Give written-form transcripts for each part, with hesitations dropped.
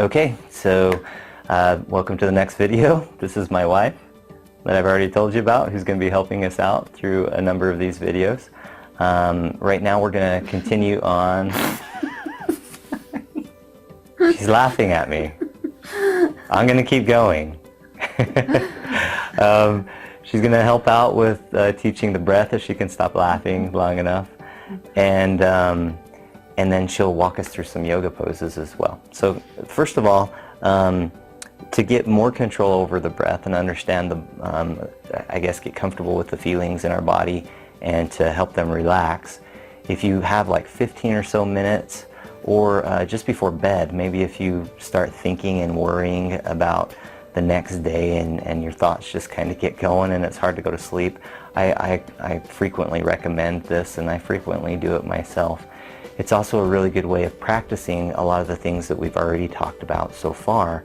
Okay, so welcome to the next video. This is my wife that I've already told you about, who's going to be helping us out through a number of these videos. Right now we're going to continue on. She's laughing at me. I'm going to keep going. She's going to help out with teaching the breath if she can stop laughing long enough. And then she'll walk us through some yoga poses as well. So first of all, to get more control over the breath and understand get comfortable with the feelings in our body and to help them relax, if you have like 15 or so minutes or just before bed, maybe if you start thinking and worrying about the next day and your thoughts just kind of get going and it's hard to go to sleep, I frequently recommend this, and I frequently do it myself. It's also a really good way of practicing a lot of the things that we've already talked about so far,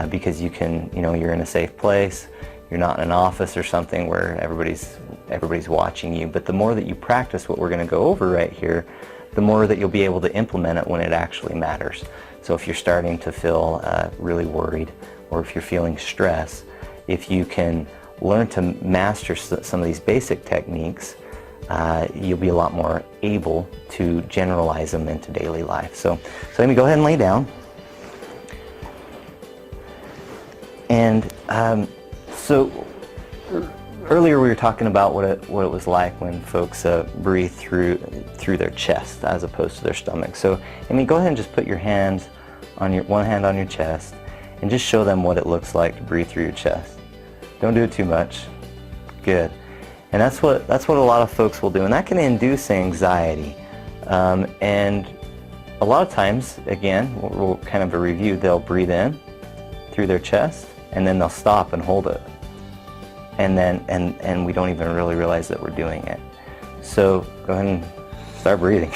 because you can, you're in a safe place, you're not in an office or something where everybody's watching you. But the more that you practice what we're going to go over right here, the more that you'll be able to implement it when it actually matters. So if you're starting to feel really worried, or if you're feeling stress, if you can learn to master some of these basic techniques, you'll be a lot more able to generalize them into daily life. So let me go ahead and lay down. And so earlier we were talking about what it was like when folks breathe through their chest as opposed to their stomach. So go ahead and just put your hands on one hand on your chest and just show them what it looks like to breathe through your chest. Don't do it too much. Good. And that's what a lot of folks will do, and that can induce anxiety. And a lot of times, again, we'll kind of a review, they'll breathe in through their chest, and then they'll stop and hold it. And we don't even really realize that we're doing it. So go ahead and start breathing.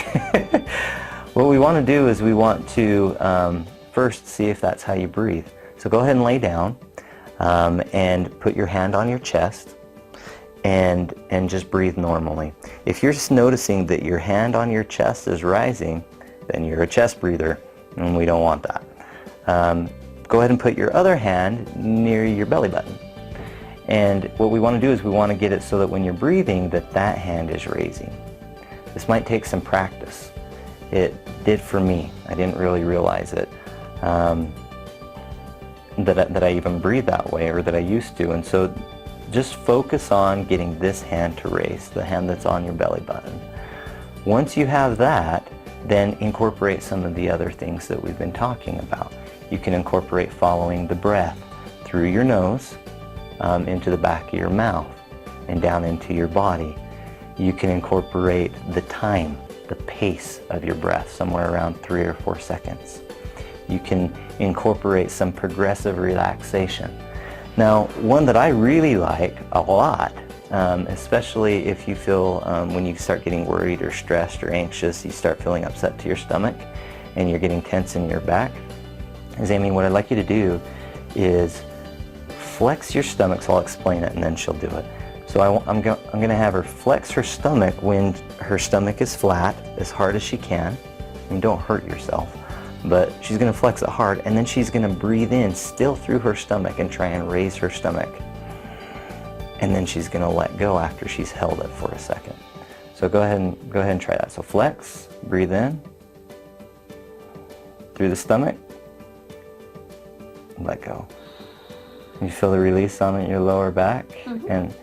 What we want to do is we want to first see if that's how you breathe. So go ahead and lay down and put your hand on your chest. And just breathe normally. If you're just noticing that your hand on your chest is rising, then you're a chest breather, and we don't want that. Go ahead and put your other hand near your belly button. And what we want to do is we want to get it so that when you're breathing, that hand is raising. This might take some practice. It did for me. I didn't really realize it, that I even breathe that way, or that I used to. And so just focus on getting this hand to raise, the hand that's on your belly button. Once you have that, then incorporate some of the other things that we've been talking about. You can incorporate following the breath through your nose, into the back of your mouth, and down into your body. You can incorporate the time, the pace of your breath, somewhere around 3 or 4 seconds. You can incorporate some progressive relaxation. Now, one that I really like a lot, especially if you feel when you start getting worried or stressed or anxious, you start feeling upset to your stomach and you're getting tense in your back, is Amy, what I'd like you to do is flex your stomach. So I'll explain it and then she'll do it. So I'm going to have her flex her stomach when her stomach is flat, as hard as she can. And don't hurt yourself. But she's going to flex it hard, and then she's going to breathe in still through her stomach and try and raise her stomach. And then she's going to let go after she's held it for a second. So go ahead and try that. So flex, breathe in through the stomach, let go. You feel the release on your lower back, and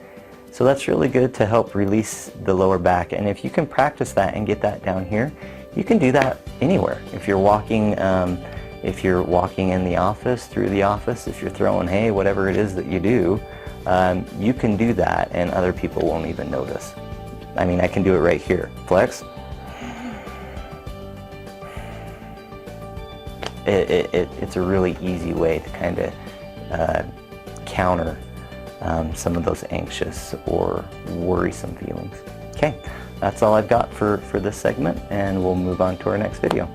so that's really good to help release the lower back. And if you can practice that and get that down here, you can do that anywhere. If you're walking in the office, through the office, if you're throwing hay, whatever it is that you do, you can do that and other people won't even notice. I mean, I can do it right here. Flex. It's a really easy way to kind of counter some of those anxious or worrisome feelings. Okay. That's all I've got for this segment, and we'll move on to our next video.